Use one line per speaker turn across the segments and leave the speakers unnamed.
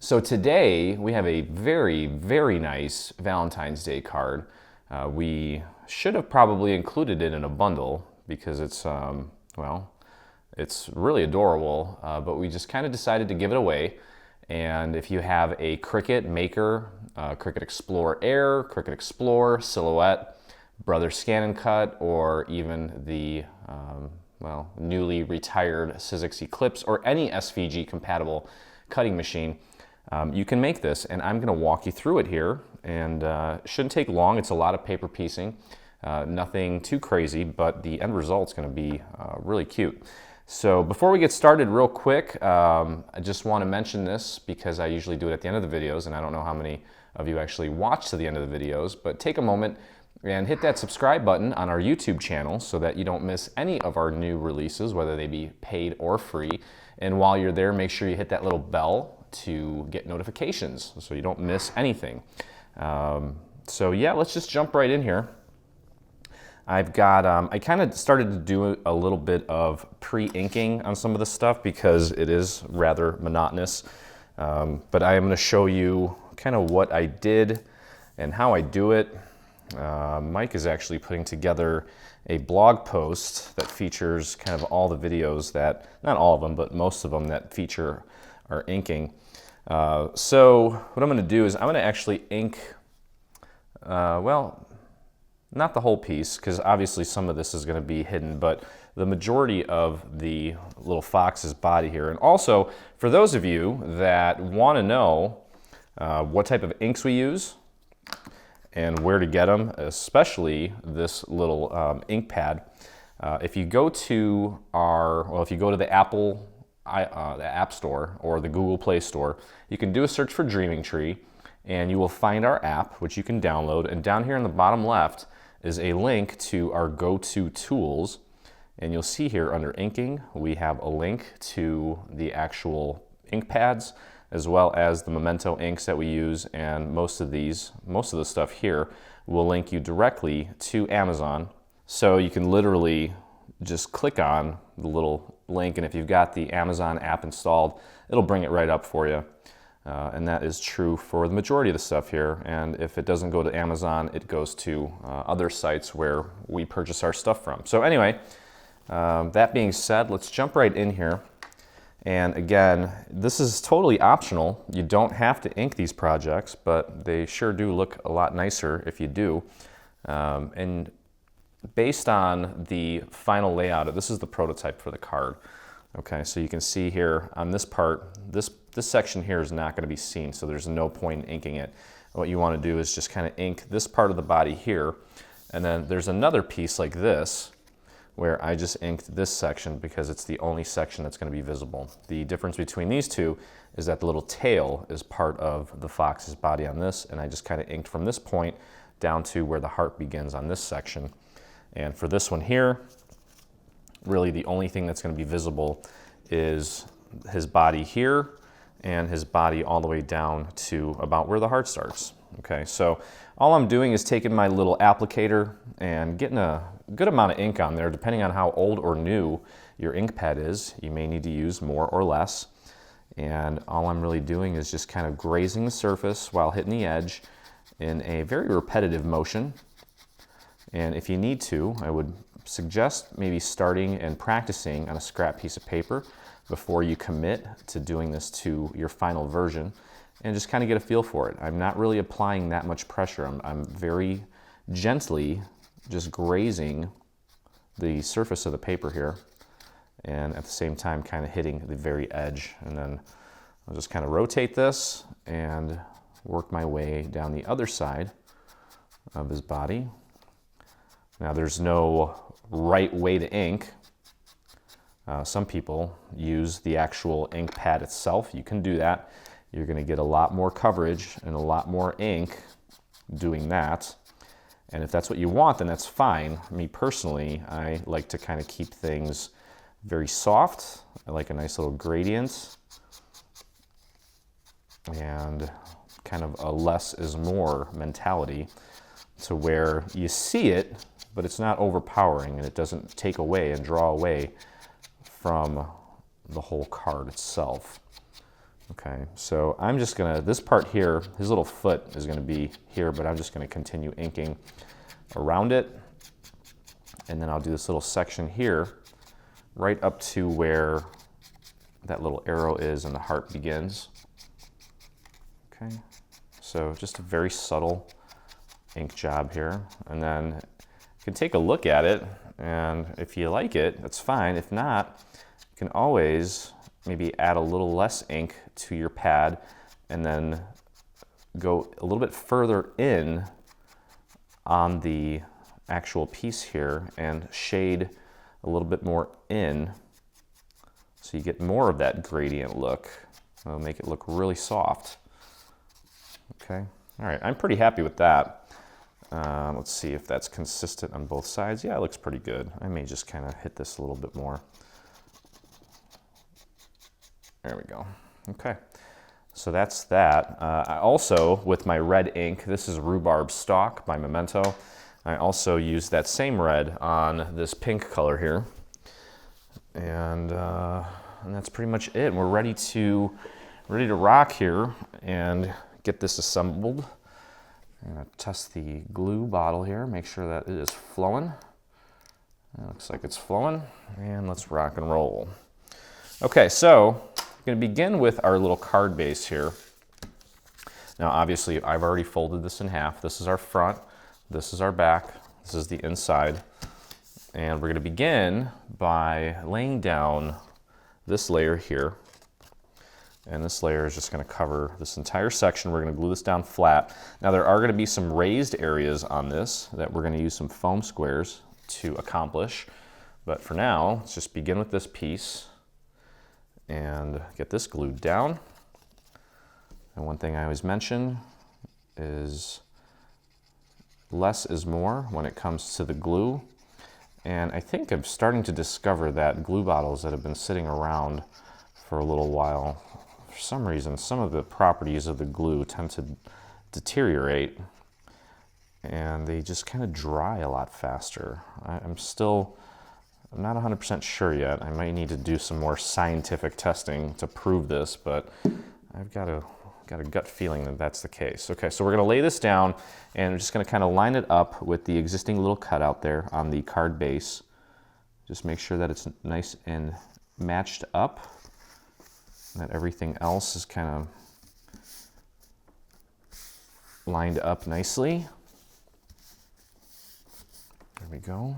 So today we have a very, very nice Valentine's Day card. We should have probably included it in a bundle because it's, well, it's really adorable, but we just kind of decided to give it away. And if you have a Cricut Maker, Cricut Explorer Air, Cricut Explorer, Silhouette, Brother ScanNCut, or even the, well, newly retired Sizzix Eclipse, or any SVG compatible cutting machine, you can make this, and I'm going to walk you through it here, and it shouldn't take long. It's a lot of paper piecing, nothing too crazy, but the end result's going to be really cute. So before we get started real quick, I just want to mention this because I usually do it at the end of the videos, and I don't know how many of you actually watch to the end of the videos, but take a moment and hit that subscribe button on our YouTube channel so that you don't miss any of our new releases, whether they be paid or free. And while you're there, make sure you hit that little bell to get notifications so you don't miss anything. So yeah, let's just jump right in here. I've got, I kind of started to do a little bit of pre-inking on some of this stuff because it is rather monotonous. But I am going to show you kind of what I did and how I do it. Mike is actually putting together a blog post that features kind of all the videos that, not all of them, but most of them that feature our inking. So what I'm going to do is I'm going to actually ink, well, not the whole piece, because obviously some of this is going to be hidden, but the majority of the little fox's body here. And also, for those of you that want to know what type of inks we use and where to get them, especially this little ink pad, if you go to our, well, if you go to the Apple the App Store or the Google Play Store, you can do a search for Dreaming Tree, and you will find our app, which you can download. And down here in the bottom left is a link to our go-to tools. And you'll see here under inking, we have a link to the actual ink pads, as well as the Memento inks that we use. And most of the stuff here will link you directly to Amazon. So you can literally just click on the little link, and if you've got the Amazon app installed, it'll bring it right up for you. And that is true for the majority of the stuff here. And if it doesn't go to Amazon, it goes to other sites where we purchase our stuff from. So anyway, that being said, let's jump right in here. And again, this is totally optional. You don't have to ink these projects, but they sure do look a lot nicer if you do. And based on the final layout, this is the prototype for the card. Okay, so you can see here on this part, this section here is not going to be seen, so there's no point in inking it. What you want to do is just kind of ink this part of the body here, and then there's another piece like this where I just inked this section because it's the only section that's going to be visible. The difference between these two is that the little tail is part of the fox's body on this, and I just kind of inked from this point down to where the heart begins on this section. And for this one here, really the only thing that's going to be visible is his body here and his body all the way down to about where the heart starts. Okay, so all I'm doing is taking my little applicator and getting a good amount of ink on there. Depending on how old or new your ink pad is, you may need to use more or less. And all I'm really doing is just kind of grazing the surface while hitting the edge in a very repetitive motion. And if you need to, I would suggest maybe starting and practicing on a scrap piece of paper before you commit to doing this to your final version, and just kind of get a feel for it. I'm not really applying that much pressure. I'm very gently just grazing the surface of the paper here, and at the same time kind of hitting the very edge. And then I'll just kind of rotate this and work my way down the other side of his body. Now there's no right way to ink. Some people use the actual ink pad itself. You can do that. You're going to get a lot more coverage and a lot more ink doing that. And if that's what you want, then that's fine. Me personally, I like to kind of keep things very soft. I like a nice little gradient and kind of a less is more mentality, to where you see it, but it's not overpowering and it doesn't take away and draw away from the whole card itself. Okay, so I'm just gonna, this part here, his little foot is gonna be here, but I'm just gonna continue inking around it. And then I'll do this little section here, right up to where that little arrow is and the heart begins. Okay, so just a very subtle ink job here. And then you can take a look at it, and if you like it, that's fine. If not, you can always maybe add a little less ink to your pad and then go a little bit further in on the actual piece here and shade a little bit more in so you get more of that gradient look. It'll make it look really soft. Okay, all right, I'm pretty happy with that. Let's see if that's consistent on both sides. Yeah, it looks pretty good. I may just kind of hit this a little bit more. There we go. Okay, so that's that. I also, with my red ink, this is Rhubarb Stalk by Memento. I also used that same red on this pink color here. And that's pretty much it. We're ready to rock here and get this assembled. I'm gonna test the glue bottle here, make sure that it is flowing. It looks like it's flowing, and let's rock and roll. Okay, so I'm going to begin with our little card base here. Now obviously I've already folded this in half. This is our front, this is our back, this is the inside. And we're going to begin by laying down this layer here. And this layer is just going to cover this entire section. We're going to glue this down flat. Now there are going to be some raised areas on this that we're going to use some foam squares to accomplish. But for now, let's just begin with this piece and get this glued down. And one thing I always mention is less is more when it comes to the glue. And I think I'm starting to discover that glue bottles that have been sitting around for a little while, for some reason, some of the properties of the glue tend to deteriorate and they just kind of dry a lot faster. I'm not 100% sure yet. I might need to do some more scientific testing to prove this, but I've got a gut feeling that that's the case. Okay, so we're gonna lay this down and we're just gonna kind of line it up with the existing little cutout there on the card base. Just make sure that it's nice and matched up, and that everything else is kind of lined up nicely. There we go.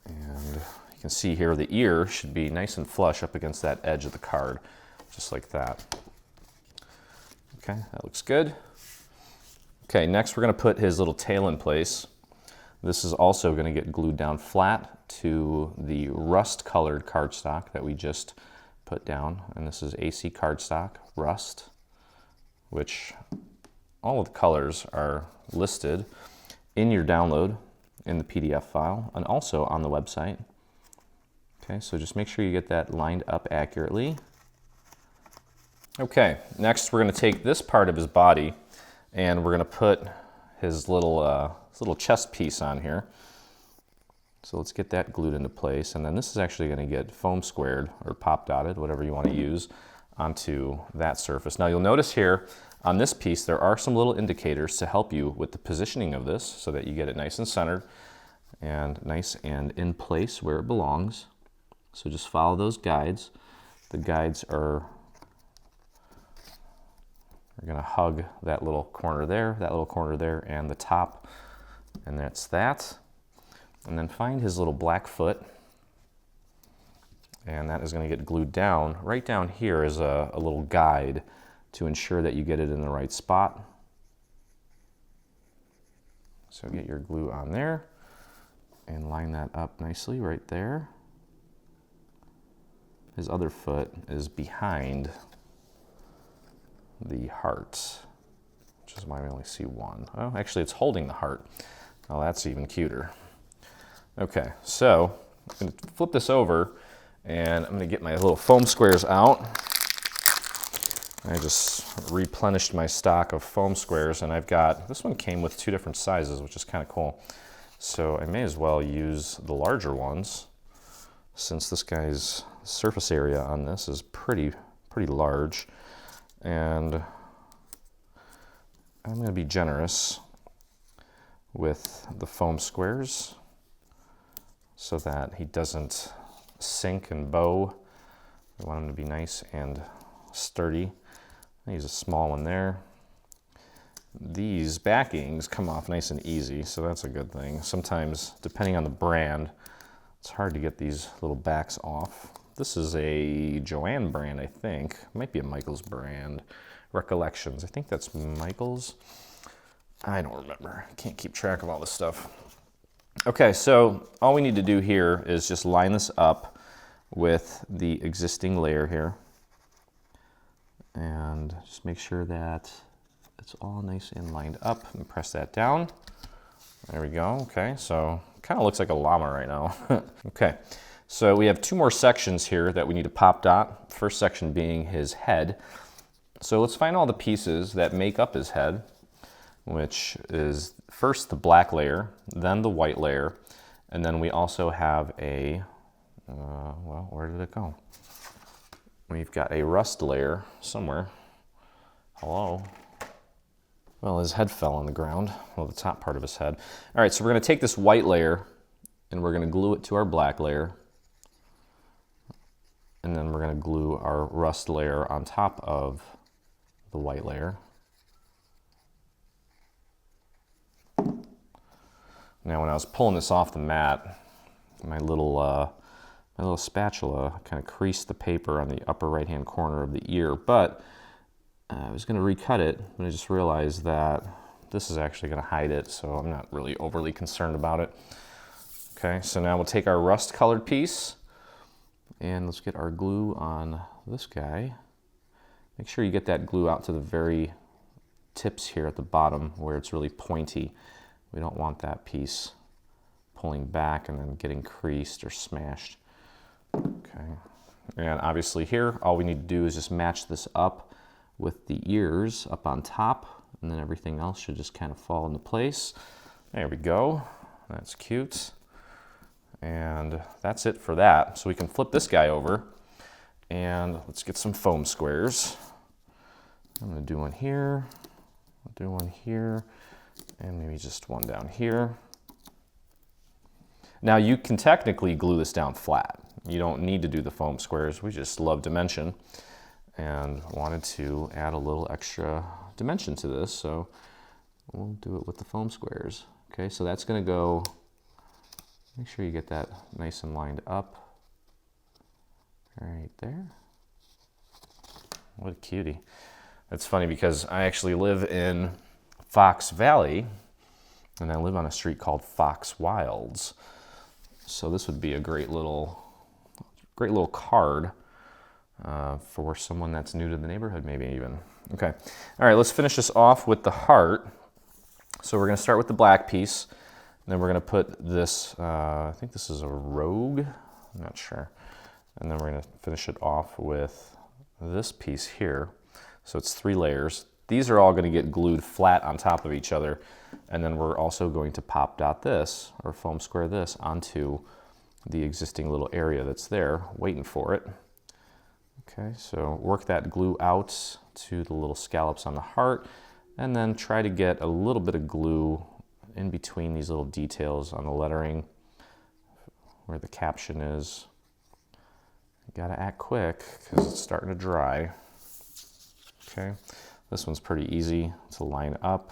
And you can see here the ear should be nice and flush up against that edge of the card, just like that. Okay, that looks good. Okay, next we're going to put his little tail in place. This is also going to get glued down flat to the rust-colored cardstock that we just put down. And this is AC cardstock, rust, which all of the colors are listed in your download in the PDF file and also on the website. Okay, so just make sure you get that lined up accurately. Okay, next we're going to take this part of his body and we're going to put his little chest piece on here. So let's get that glued into place, and then this is actually going to get foam squared or pop dotted, whatever you want to use, onto that surface. Now you'll notice here on this piece there are some little indicators to help you with the positioning of this so that you get it nice and centered and nice and in place where it belongs. So just follow those guides. The guides are going to hug that little corner there, and the top, and that's that. And then find his little black foot, and that is going to get glued down. Right down here is a little guide to ensure that you get it in the right spot. So get your glue on there and line that up nicely right there. His other foot is behind the heart, which is why we only see one. Oh, actually it's holding the heart. Oh, that's even cuter. Okay, so I'm going to flip this over and I'm going to get my little foam squares out. I just replenished my stock of foam squares, and I've got, this one came with 2 different sizes, which is kind of cool. So I may as well use the larger ones. since this guy's surface area on this is pretty large, and I'm going to be generous with the foam squares so that he doesn't sink and bow. I want him to be nice and sturdy. I use a small one there. These backings come off nice and easy, so that's a good thing. Sometimes, depending on the brand, it's hard to get these little backs off. This is a Joanne brand, I think. It might be a Michaels brand. Recollections. I think that's Michaels. I don't remember. I can't keep track of all this stuff. Okay, so all we need to do here is just line this up with the existing layer here. And just make sure that it's all nice and lined up, and press that down. There we go. Okay, so kind of looks like a llama right now. Okay, so we have two more sections here that we need to pop dot. First section being his head. So let's find all the pieces that make up his head, which is first the black layer, then the white layer, and then we also have a, well, where did it go? We've got a rust layer somewhere. Hello? Well, his head fell on the ground. Well, the top part of his head. All right, so we're going to take this white layer and we're going to glue it to our black layer. And then we're going to glue our rust layer on top of the white layer. Now, when I was pulling this off the mat, my little spatula kind of creased the paper on the upper right-hand corner of the ear, but I was going to recut it, but I just realized that this is actually going to hide it, so I'm not really overly concerned about it. Okay, so now we'll take our rust-colored piece, and let's get our glue on this guy. Make sure you get that glue out to the very tips here at the bottom where it's really pointy. We don't want that piece pulling back and then getting creased or smashed. Okay, and obviously here, all we need to do is just match this up with the ears up on top, and then everything else should just kind of fall into place. There we go. That's cute. And that's it for that. So we can flip this guy over, and let's get some foam squares. I'm going to do one here, I'll do one here, and maybe just one down here. Now you can technically glue this down flat. You don't need to do the foam squares. We just love dimension and wanted to add a little extra dimension to this, so we'll do it with the foam squares. Okay, so that's going to go, make sure you get that nice and lined up right there. What a cutie. That's funny because I actually live in Fox Valley, and I live on a street called Fox Wilds. So this would be a great little card for someone that's new to the neighborhood, maybe even. Okay, all right, let's finish this off with the heart. So we're gonna start with the black piece, and then we're gonna put this, I think this is a rogue, I'm not sure. And then we're gonna finish it off with this piece here. So it's 3 layers. These are all gonna get glued flat on top of each other, and then we're also going to pop dot this, or foam square this, onto the existing little area that's there, waiting for it. Okay, so work that glue out to the little scallops on the heart, and then try to get a little bit of glue in between these little details on the lettering where the caption is. You gotta act quick because it's starting to dry. Okay, this one's pretty easy to line up,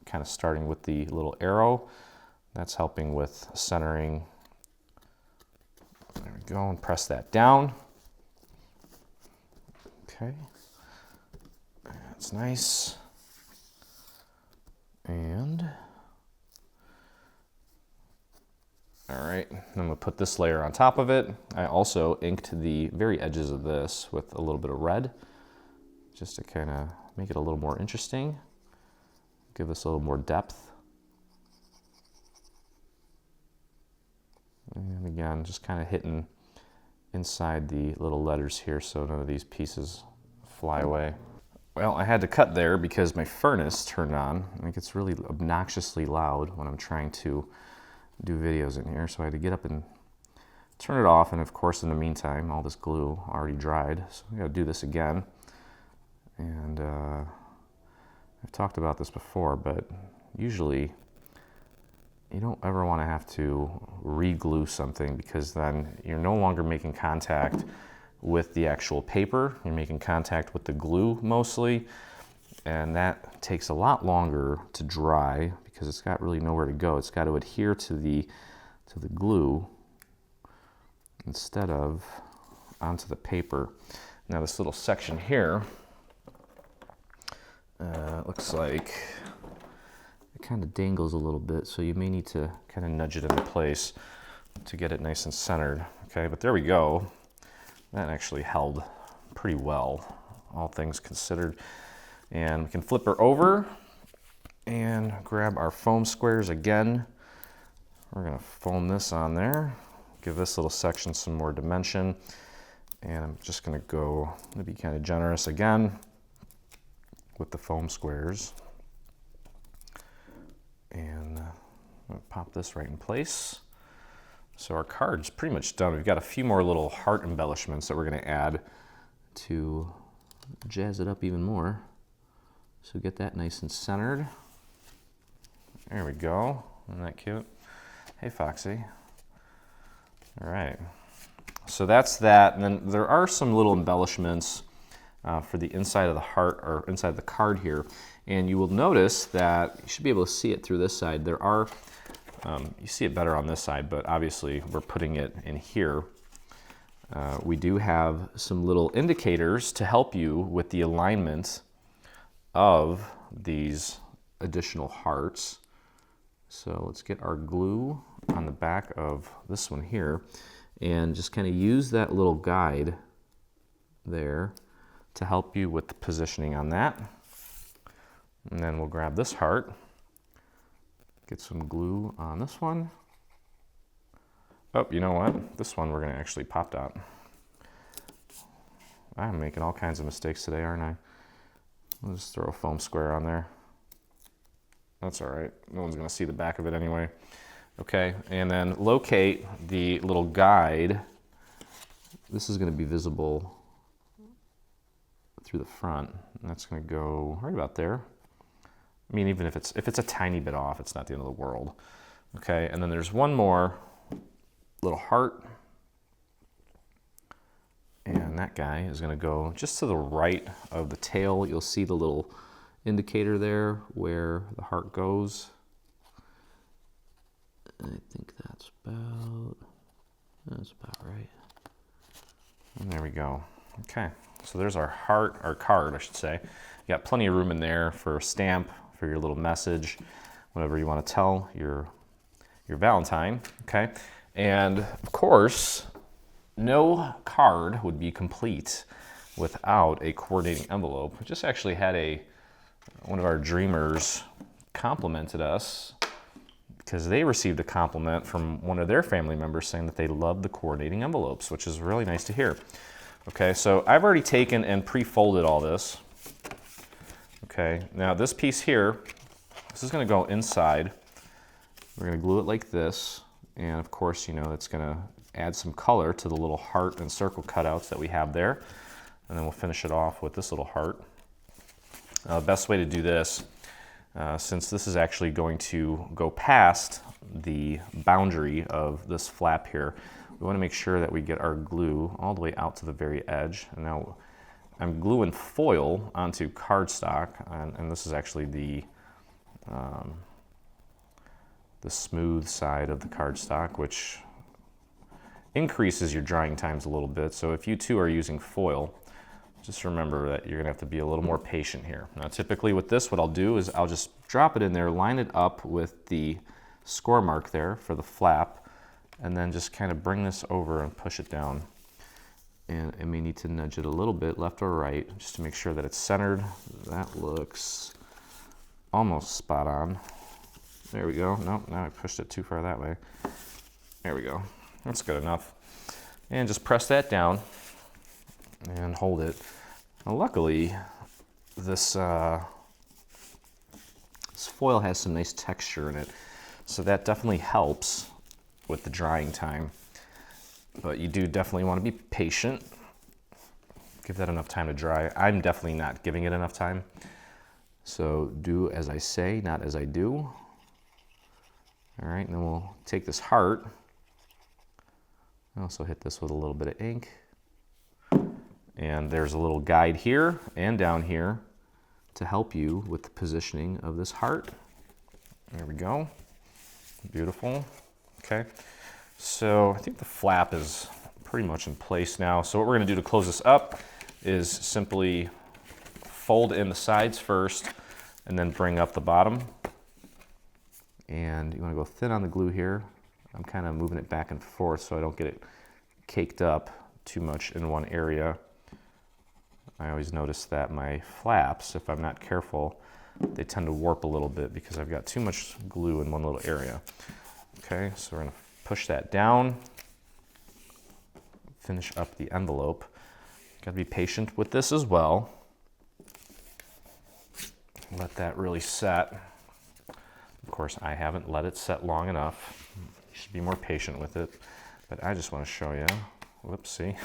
kind of starting with the little arrow. That's helping with centering. There we go, and press that down. Okay, that's nice. And, all right, I'm gonna put this layer on top of it. I also inked the very edges of this with a little bit of red, just to kind of make it a little more interesting, give this a little more depth. And again, just kind of hitting inside the little letters here so none of these pieces fly away. Well, I had to cut there because my furnace turned on. It gets really obnoxiously loud when I'm trying to do videos in here, so I had to get up and turn it off, and of course in the meantime all this glue already dried, so we gotta do this again. And I've talked about this before, but usually you don't ever want to have to re-glue something, because then you're no longer making contact with the actual paper, you're making contact with the glue mostly, and that takes a lot longer to dry because it's got really nowhere to go. It's got to adhere to the glue instead of onto the paper. Now this little section here, looks like it kind of dangles a little bit, so you may need to kind of nudge it into place to get it nice and centered. Okay, but there we go. That actually held pretty well, all things considered. And we can flip her over and grab our foam squares again. We're gonna foam this on there, give this little section some more dimension. And I'm just gonna be kind of generous again with the foam squares. And I'm gonna pop this right in place. So our card's pretty much done. We've got a few more little heart embellishments that we're gonna add to jazz it up even more. So get that nice and centered. There we go. Isn't that cute? Hey, Foxy. All right. So that's that. And then there are some little embellishments for the inside of the heart, or inside the card here. And you will notice that you should be able to see it through this side. There are, you see it better on this side, but obviously we're putting it in here. We do have some little indicators to help you with the alignment of these additional hearts. So let's get our glue on the back of this one here and just kind of use that little guide there to help you with the positioning on that. And then we'll grab this heart, get some glue on this one. Oh, you know what? This one we're gonna actually pop dot. I'm making all kinds of mistakes today, aren't I? I'll just throw a foam square on there. That's all right. No one's gonna see the back of it anyway. Okay, and then locate the little guide. This is gonna be visible through the front. And that's gonna go right about there. I mean, even if it's a tiny bit off, it's not the end of the world. Okay, and then there's one more little heart. And that guy is gonna go just to the right of the tail. You'll see the little indicator there where the heart goes. I think that's about right. And there we go. Okay, so there's our heart, our card, I should say. You got plenty of room in there for a stamp, for your little message, whatever you want to tell your Valentine, okay? And of course, no card would be complete without a coordinating envelope. We just actually had one of our dreamers complimented us because they received a compliment from one of their family members saying that they loved the coordinating envelopes, which is really nice to hear. Okay, so I've already taken and pre-folded all this. Okay, now this piece here, this is gonna go inside. We're gonna glue it like this. And of course, you know, it's gonna add some color to the little heart and circle cutouts that we have there. And then we'll finish it off with this little heart. Best way to do this, since this is actually going to go past the boundary of this flap here, we want to make sure that we get our glue all the way out to the very edge. And now I'm gluing foil onto cardstock, and this is actually the smooth side of the cardstock, which increases your drying times a little bit. So if you too are using foil, just remember that you're gonna have to be a little more patient here. Now typically with this, what I'll do is I'll just drop it in there, line it up with the score mark there for the flap, and then just kind of bring this over and push it down. And I may need to nudge it a little bit left or right just to make sure that it's centered. That looks almost spot on. There we go. Nope, now I pushed it too far that way. There we go. That's good enough. And just press that down and hold it. Now, luckily, this foil has some nice texture in it, so that definitely helps with the drying time. but you do definitely want to be patient. Give that enough time to dry. I'm definitely not giving it enough time. So do as I say, not as I do. All right, and then we'll take this heart. I also hit this with a little bit of ink. And there's a little guide here and down here to help you with the positioning of this heart. There we go. Beautiful. Okay. So I think the flap is pretty much in place now. So what we're going to do to close this up is simply fold in the sides first and then bring up the bottom. And you want to go thin on the glue here. I'm kind of moving it back and forth so I don't get it caked up too much in one area. I always notice that my flaps, if I'm not careful, they tend to warp a little bit because I've got too much glue in one little area. Okay, so we're going to push that down, finish up the envelope. Got to be patient with this as well. Let that really set. Of course, I haven't let it set long enough. You should be more patient with it, but I just want to show you. Whoopsie.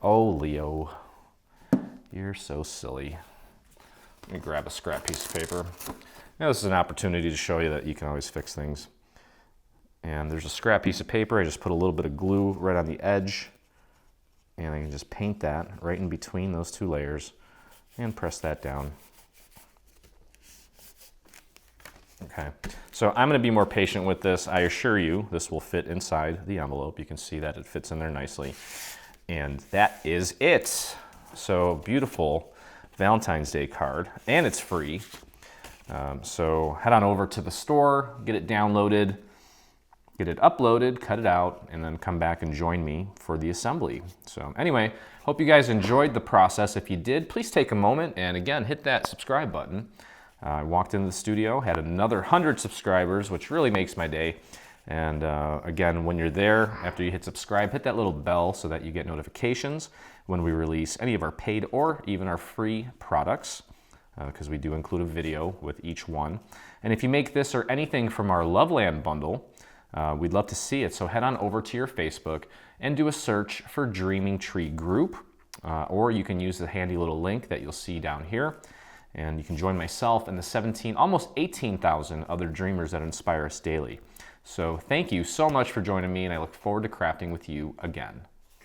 Oh, Leo, you're so silly. Let me grab a scrap piece of paper. Now this is an opportunity to show you that you can always fix things. And there's a scrap piece of paper. I just put a little bit of glue right on the edge, and I can just paint that right in between those two layers and press that down. Okay, so I'm going to be more patient with this. I assure you this will fit inside the envelope. You can see that it fits in there nicely. And that is it. So beautiful Valentine's Day card, and it's free. So head on over to the store, get it downloaded, get it uploaded, cut it out, and then come back and join me for the assembly. So anyway, hope you guys enjoyed the process. If you did, please take a moment and again, hit that subscribe button. I walked into the studio, had another 100 subscribers, which really makes my day. And again, when you're there, after you hit subscribe, hit that little bell so that you get notifications when we release any of our paid or even our free products, because we do include a video with each one. And if you make this or anything from our Loveland bundle, we'd love to see it. So head on over to your Facebook and do a search for Dreaming Tree Group, or you can use the handy little link that you'll see down here. And you can join myself and the almost 18,000 other dreamers that inspire us daily. So thank you so much for joining me, and I look forward to crafting with you again.